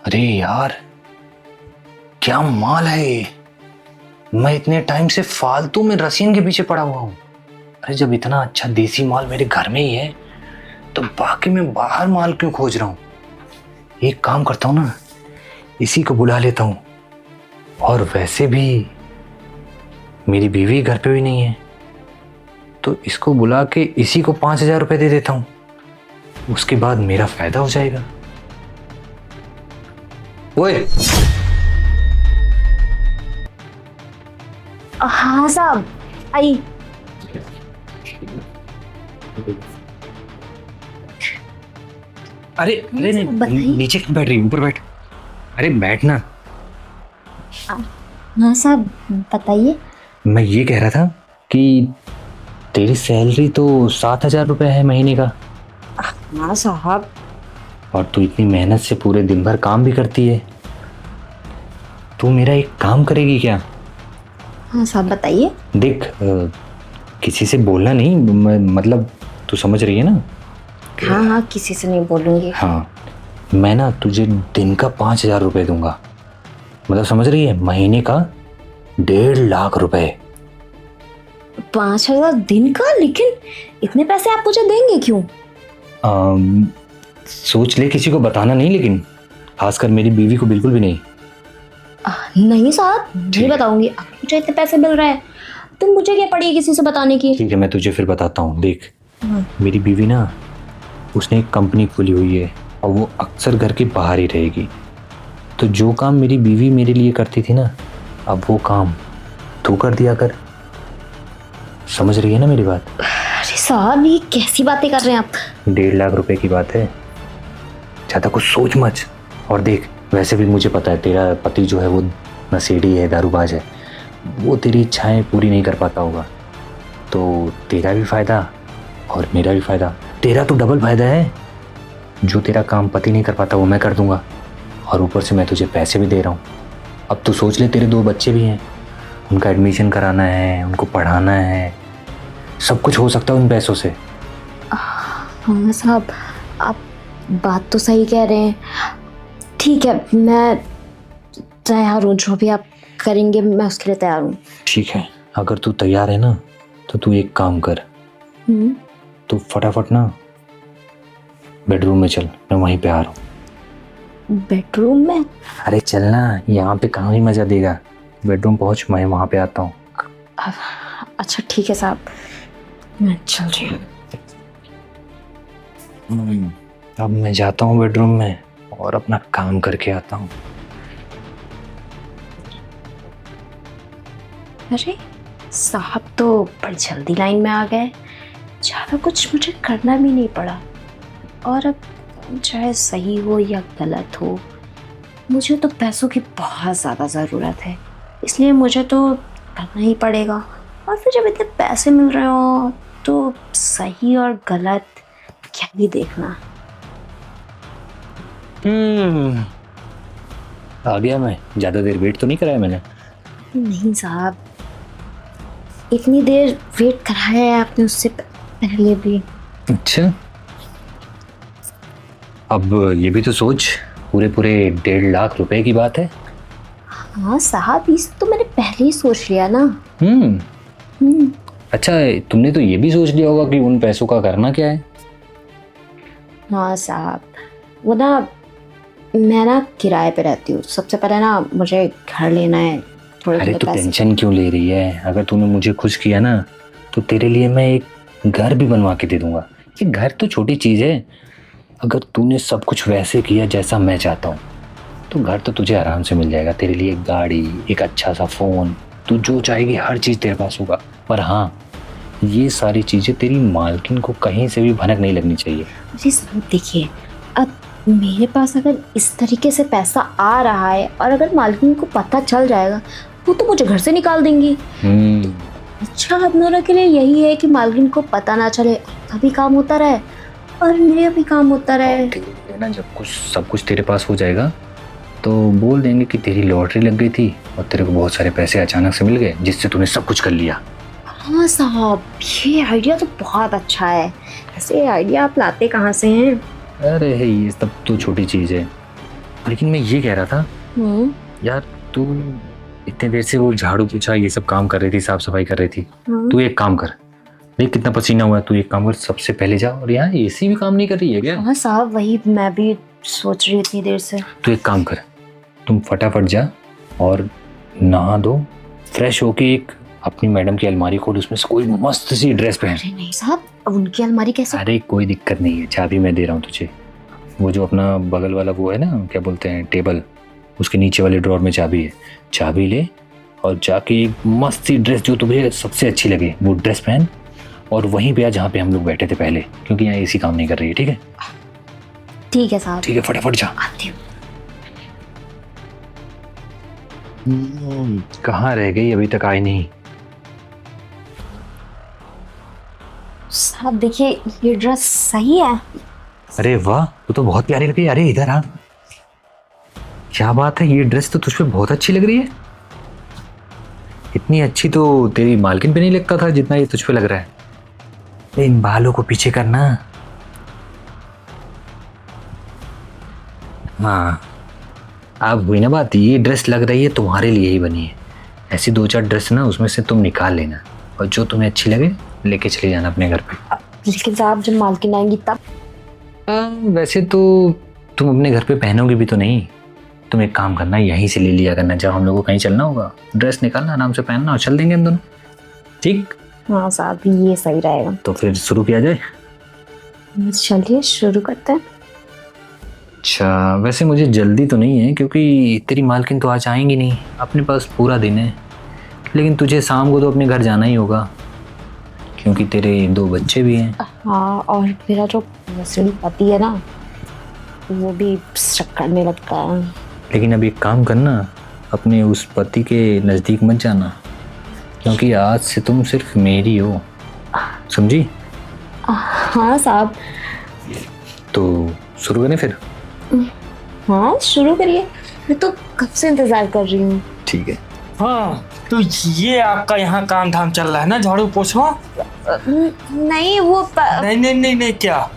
अरे यार, क्या माल है ये। मैं इतने टाइम से फालतू में रसियन के पीछे पड़ा हुआ हूँ। अरे जब इतना अच्छा देसी माल मेरे घर में ही है तो बाकी मैं बाहर माल क्यों खोज रहा हूँ। एक काम करता हूँ ना, इसी को बुला लेता हूँ। और वैसे भी मेरी बीवी घर पे भी नहीं है तो इसको बुला के इसी को 5,000 रुपये दे देता हूँ। उसके बाद मेरा फायदा हो जाएगा। ओए, हाँ साहब, आई। अरे अरे नहीं, नीचे क्यों बैठ रही है, ऊपर बैठ। अरे बैठ ना। हाँ साहब, बताइए। मैं ये कह रहा था कि तेरी सैलरी तो 7,000 रुपये है महीने का। हाँ साहब। और तू इतनी मेहनत से पूरे दिन भर काम भी करती है। तू मेरा एक काम करेगी क्या? हाँ साहब, बताइए। देख, किसी से बोलना नहीं, मतलब तू समझ रही है ना? हाँ हाँ, किसी से नहीं बोलूंगी। हाँ, मैं ना तुझे दिन का 5,000 रुपये दूंगा। मतलब समझ रही है, महीने का 1.5 लाख रुपए। 5,000 दिन का? लेकिन इतने पैसे आप मुझे देंगे क्यों? सोच ले, किसी को बताना नहीं, लेकिन खासकर मेरी बीवी को बिल्कुल भी नहीं। नहीं साहब, नहीं बताऊंगी। अगर मुझे इतने पैसे मिल रहे हैं तो मुझे क्या पड़ी किसी से बताने की। ठीक है, मैं तुझे फिर बताता हूँ। देख, मेरी बीवी ना, उसने एक कंपनी खोली हुई है और वो अक्सर घर के बाहर ही रहेगी। तो जो काम मेरी बीवी मेरे लिए करती थी ना, अब वो काम तू कर दिया कर। समझ रही है ना मेरी बात? अरे साहब, ये कैसी बातें कर रहे हैं आप? 1.5 लाख रुपए की बात है, ज़्यादा कुछ सोच मत। और देख, वैसे भी मुझे पता है तेरा पति जो है वो नशेड़ी है, दारूबाज है। वो तेरी इच्छाएं पूरी नहीं कर पाता होगा, तो तेरा भी फायदा और मेरा भी फायदा। तेरा तो डबल फायदा है। जो तेरा काम पति नहीं कर पाता वो मैं कर दूंगा, और ऊपर से मैं तुझे पैसे भी दे रहा हूँ। अब तू सोच ले, तेरे 2 बच्चे भी हैं, उनका एडमिशन कराना है, उनको पढ़ाना है, सब कुछ हो सकता है उन पैसों से। हाँ साहब, आप बात तो सही कह रहे हैं। ठीक है, मैं तैयार हूँ। जो भी आप करेंगे मैं उसके लिए तैयार हूँ। ठीक है, अगर तू तैयार है ना तो तू एक काम कर, तू फटाफट ना बेडरूम में चल, मैं वहीं पे आ रहा हूँ। बेडरूम में? अरे चल ना, यहाँ पे कहाँ ही मजा देगा। बेडरूम पहुँच, मैं वहाँ पे आता हूँ। अच्छा ठीक है साहब, मैं चल रही हूँ। अब मैं जाता हूँ बेडरूम में और अपना काम करके आता हूँ। अरे साहब तो बड़ी जल्दी लाइन में आ गए। ज़्यादा कुछ मुझे करना भी नहीं पड़ा। और अब चाहे सही हो या गलत हो, मुझे तो पैसों की बहुत ज़्यादा ज़रूरत है, इसलिए मुझे तो करना ही पड़ेगा। और फिर जब इतने पैसे मिल रहे हो तो सही और गलत क्या ही देखना। आ गया मैं। ज़्यादा देर वेट तो नहीं कराया मैंने? नहीं साहब, इतनी देर वेट कराया है आपने उससे पहले भी। अच्छा, अब ये भी तो सोच, पूरे 1.5 लाख रुपए की बात है। हाँ साहब, इस तो मैंने पहले ही सोच लिया ना। अच्छा, तुमने तो ये भी सोच लिया होगा कि उन पैसों का करना क्या है? हाँ साहब, वो ना, मैं ना किराए पे रहती हूँ। सबसे पहले ना मुझे घर लेना है। अरे तू टेंशन क्यों ले रही है? अगर तूने मुझे खुश किया ना तो तेरे लिए मैं एक घर भी बनवा के दे दूंगा। ये घर तो छोटी चीज़ है। अगर तूने सब कुछ वैसे किया जैसा मैं चाहता हूँ तो घर तो तुझे आराम से मिल जाएगा। तेरे लिए एक गाड़ी, एक अच्छा सा फ़ोन, तू जो चाहेगी हर चीज़ तेरे पास होगा। पर हाँ, ये सारी चीज़ें तेरी मालकिन को कहीं से भी भनक नहीं लगनी चाहिए। अरे साहब देखिए, अब मेरे पास अगर इस तरीके से पैसा आ रहा है और अगर मालकिन को पता चल जाएगा वो तो मुझे घर से निकाल देंगी। अच्छा, हम दोनों के लिए यही है कि मालकिन को पता ना चले, अभी काम होता रहे और मेरा भी काम होता रहे। ना, जब सब कुछ तेरे पास हो जाएगा तो बोल देंगे कि तेरी लॉटरी लग गई थी और तेरे को बहुत सारे पैसे अचानक से मिल गए जिससे तूने सब कुछ कर लिया। हाँ साहब, ये आइडिया तो बहुत अच्छा है। ऐसे आइडिया आप लाते कहाँ से हैं? अरे ये सब तो छोटी चीज़ है। लेकिन मैं ये कह रहा था यार, तू इतने देर से वो झाड़ू पोछा ये सब काम कर रही थी, साफ सफाई कर रही थी। तू एक काम कर, देख कितना पसीना हुआ है। तू एक काम कर, सबसे पहले जा। और यहाँ एसी भी काम नहीं कर रही है क्या? हाँ साहब, वही मैं भी सोच रही इतनी देर से। तू एक काम कर, तुम फटाफट जा और नहा दो, फ्रेश होके एक अपनी मैडम की अलमारी खोल, उसमें से कोई मस्त सी ड्रेस पहन। अरे नहीं साहब, अब उनकी अलमारी कैसे? अरे कोई दिक्कत नहीं है, चाबी मैं दे रहा हूँ तुझे। वो जो अपना बगल वाला वो है ना, क्या बोलते हैं, टेबल, उसके नीचे वाले ड्रॉर में चाबी है। चाबी ले और जाके एक मस्त सी ड्रेस जो तुम्हें सबसे अच्छी लगे वो ड्रेस पहन, और वहीं पे आ जहाँ पे हम लोग बैठे थे पहले, क्योंकि यहाँ एसी काम नहीं कर रही है। ठीक है? ठीक है साहब। ठीक है, फटाफट जा। आती हूँ। कहाँ रह गई, अभी तक आई नहीं। साहब देखिए, ये ड्रेस सही है। अरे वाह, तू तो बहुत प्यारी लग रही है। अरे इधर आ, क्या बात है, ये ड्रेस तो तुझ पे बहुत अच्छी लग रही है। इतनी अच्छी तो तेरी मालकिन पे नहीं लगता था जितना ये तुझ पे लग रहा है। इन बालों को पीछे करना। हाँ, अब हुई ना बात। ये ड्रेस लग रही है तुम्हारे लिए ही बनी है। ऐसी 2-4 ड्रेस ना उसमें से तुम निकाल लेना, और जो तुम्हें अच्छी लगे लेके चले जाना अपने घर पे। लेकिन साहब जब मालकिन आएंगी तब? वैसे तो तुम अपने घर पे पहनोगे भी तो नहीं। तुम एक काम करना, यहीं से ले लिया करना। जब हम लोग को कहीं चलना होगा, ड्रेस निकालना, आराम से पहनना और चल देंगे हम दोनों। ठीक? हाँ साहब, ये सही रहेगा। तो फिर शुरू किया जाए। चलिए शुरू करते हैं। अच्छा, वैसे मुझे जल्दी तो नहीं है, क्योंकि तेरी मालकिन तो आज आएंगी नहीं, अपने पास पूरा दिन है। लेकिन तुझे शाम को तो अपने घर जाना ही होगा, क्योंकि तेरे 2 बच्चे भी हैं। हाँ, और मेरा जो नस्ली पति है ना, वो भी शक करने लगता है। लेकिन अब एक काम करना, अपने उस पति के नज़दीक मत जाना, क्योंकि आज से तुम सिर्फ मेरी हो, समझी? हाँ साहब। तो शुरू करें फिर? हाँ शुरू करिए, मैं तो कब से इंतजार कर रही हूँ। ठीक है। हाँ, तो ये आपका यहाँ काम धाम चल रहा है ना, झाड़ू पोछा? नहीं वो नहीं नहीं नहीं नहीं, क्या?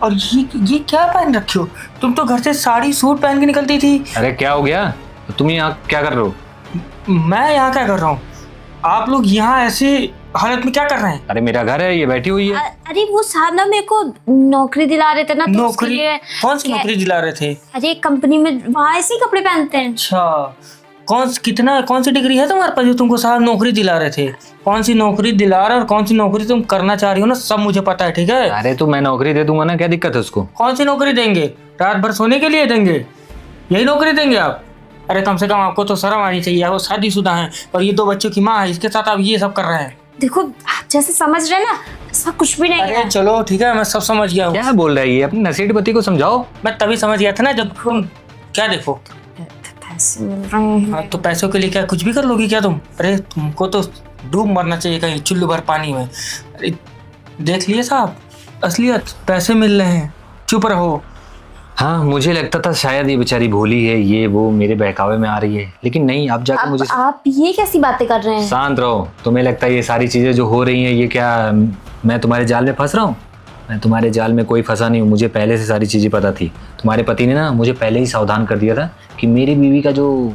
और ये क्या पहन रखे हो? तुम तो घर से साड़ी सूट पहन के निकलती थी। अरे क्या हो गया, तुम यहाँ क्या कर रहे हो? मैं यहाँ क्या कर रहा हूँ? आप लोग यहाँ ऐसे हालत में क्या कर रहे हैं? अरे मेरा घर है, ये बैठी हुई है। अरे वो साहब ना मेरे को नौकरी दिला रहे थे ना, तो उसके नौकरी? लिए। कौन सी नौकरी दिला रहे थे? अरे कंपनी में वहाँ ऐसे ही कपड़े पहनते हैं। अच्छा, कौन सी डिग्री है तुम्हारे पास जो तुमको साहब नौकरी दिला रहे थे? कौन सी नौकरी दिला रहे और कौन सी नौकरी तुम करना चाह रही हो ना, सब मुझे पता है। ठीक है? अरे तो मैं नौकरी दे दूंगा ना, क्या दिक्कत है उसको? कौन सी नौकरी देंगे? रात भर सोने के लिए देंगे? यही नौकरी देंगे आप? अरे कम से कम आपको तो शर्म आनी चाहिए। वो शादीशुदा हैं और ये 2 बच्चों की माँ है, इसके साथ आप ये सब कर रहे हैं। देखो आप जैसे समझ रहे हैं ना, ऐसा कुछ भी नहीं अरे है। चलो ठीक है, मैं सब समझ गया हूँ। क्या बोल रहा है ये? अपने नशेड़ी पति को समझाओ। मैं तभी समझ गया था ना जब तुम, क्या देखो, पैसे मिल रहे हैं। हाँ तो पैसों के लिए क्या कुछ भी कर लोगी क्या तुम? अरे तुमको तो डूब मरना चाहिए कहीं चुल्लू भर पानी में। अरे देख लिए साहब, असलियत, पैसे मिल रहे हैं, चुप रहो। हाँ, मुझे लगता था शायद ये बेचारी भोली है, ये वो मेरे बहकावे में आ रही है, लेकिन नहीं। अब जाकर मुझे आप ये कैसी बातें कर रहे हैं? शांत रहो। तुम्हें लगता है ये सारी चीजें जो हो रही हैं, ये क्या मैं तुम्हारे जाल में फंस रहा हूँ? मैं तुम्हारे जाल में कोई फंसा नहीं हूँ। मुझे पहले से सारी चीजें पता थी। तुम्हारे पति ने ना मुझे पहले ही सावधान कर दिया था कि मेरी बीवी का जो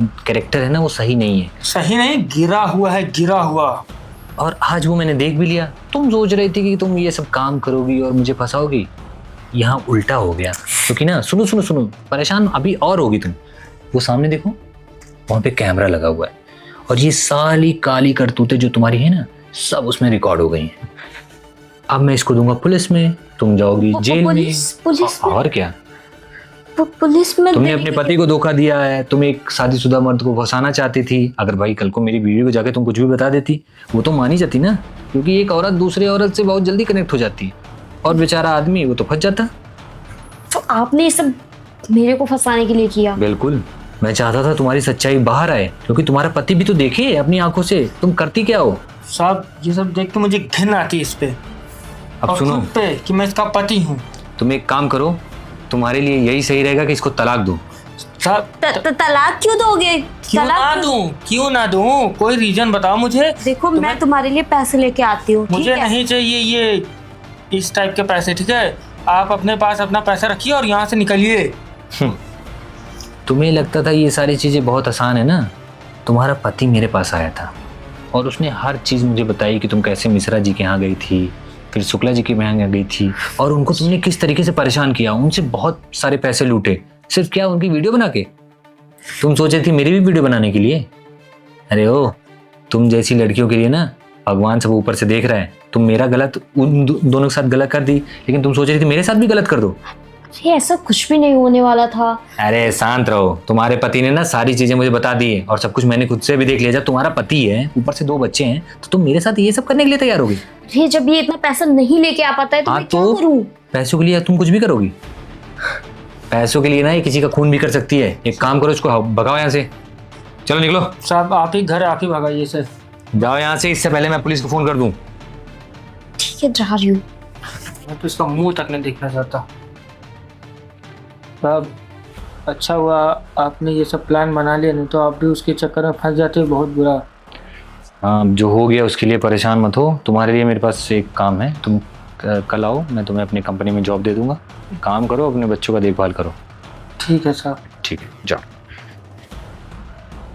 कैरेक्टर है ना, वो सही नहीं है। सही नहीं, गिरा हुआ है, गिरा हुआ। और आज वो मैंने देख भी लिया। तुम सोच रही थी कि तुम ये सब काम करोगी और मुझे फंसाओगी, यहाँ उल्टा हो गया। क्योंकि ना, सुनो सुनो सुनो, परेशान अभी और होगी तुम। वो सामने देखो, वहाँ पे कैमरा लगा हुआ है, और ये सारी काली करतूतें जो तुम्हारी है ना, सब उसमें रिकॉर्ड हो गई हैं। अब मैं इसको दूंगा पुलिस में, तुम जाओगी जेल में। पुलिस में? और क्या? पुलिस में? तुमने अपने पति को धोखा दिया है, तुम एक शादीशुदा मर्द को फंसाना चाहती थी। अगर भाई कल को मेरी बीवी को जाके तुम कुछ भी बता देती, वो तो मानी जाती ना, क्योंकि एक औरत दूसरी औरत से बहुत जल्दी कनेक्ट हो जाती है, और बेचारा आदमी वो तो फंस जाता। तो आपने ये सब मेरे को फंसाने के लिए किया? बिल्कुल, मैं चाहता था तुम्हारी सच्चाई बाहर आए, क्योंकि तुम्हारा पति भी तो देखे अपनी आंखों से तुम करती क्या हो। साहब ये सब देख के मुझे घिन आती है इस पे। अब सुनो, खुद पे कि मैं इसका पति हूँ। तुम एक काम करो, तुम्हारे लिए यही सही रहेगा कि इसको तलाक दो। साहब तलाक क्यों दोगे? क्यों ना दूं? क्यों ना दूं? कोई रीजन बताओ मुझे। देखो मैं तुम्हारे लिए पैसे लेके आती हूँ। मुझे नहीं चाहिए ये इस टाइप के पैसे। ठीक है, आप अपने पास अपना पैसा रखिए और यहाँ से निकलिए। तुम्हें लगता था ये सारी चीज़ें बहुत आसान है ना। तुम्हारा पति मेरे पास आया था और उसने हर चीज़ मुझे बताई कि तुम कैसे मिश्रा जी के यहाँ गई थी, फिर शुक्ला जी के यहाँ गई थी, और उनको तुमने किस तरीके से परेशान किया, उनसे बहुत सारे पैसे लूटे। सिर्फ क्या, उनकी वीडियो बना के। तुम सोच रही थी मेरी भी वीडियो बनाने के लिए? अरे ओ, तुम जैसी लड़कियों के लिए ना भगवान सब ऊपर से देख रहा है। तुम मेरा गलत उन दोनों के साथ गलत कर दी, लेकिन तुम सोच रही थी मेरे साथ भी गलत कर दो। अरे ऐसा कुछ भी नहीं होने वाला था। अरे शांत रहो, तुम्हारे पति ने ना सारी चीजें मुझे बता दी है और सब कुछ मैंने खुद से भी देख लिया। जब तुम्हारा पति है, ऊपर से 2 बच्चे हैं, तो तुम मेरे साथ ये सब करने के लिए तैयार होगी? अरे जब ये इतना पैसा नहीं लेके आ पाता है तो मैं क्या करूं? पैसों के लिए तुम कुछ भी करोगी? पैसों के लिए ना ये किसी का खून भी कर सकती है। एक काम करो, इसको भगाओ यहाँ से। चलो निकलो। साहब आप ही घर आप ही भगाइए सर। जाओ यहाँ से, इससे पहले मैं पुलिस को फोन कर दूं। ठीक है, जा रही हूँ। मैं तो इसका मुंह तक नहीं देखना चाहता। साहब अच्छा हुआ आपने ये सब प्लान बना लिया, नहीं तो आप भी उसके चक्कर में फंस जाते। बहुत बुरा। हाँ, जो हो गया उसके लिए परेशान मत हो। तुम्हारे लिए मेरे पास एक काम है, तुम कल आओ, मैं तुम्हें अपनी कंपनी में जॉब दे दूंगा। काम करो, अपने बच्चों का देखभाल करो। ठीक है साहब। ठीक है, जाओ।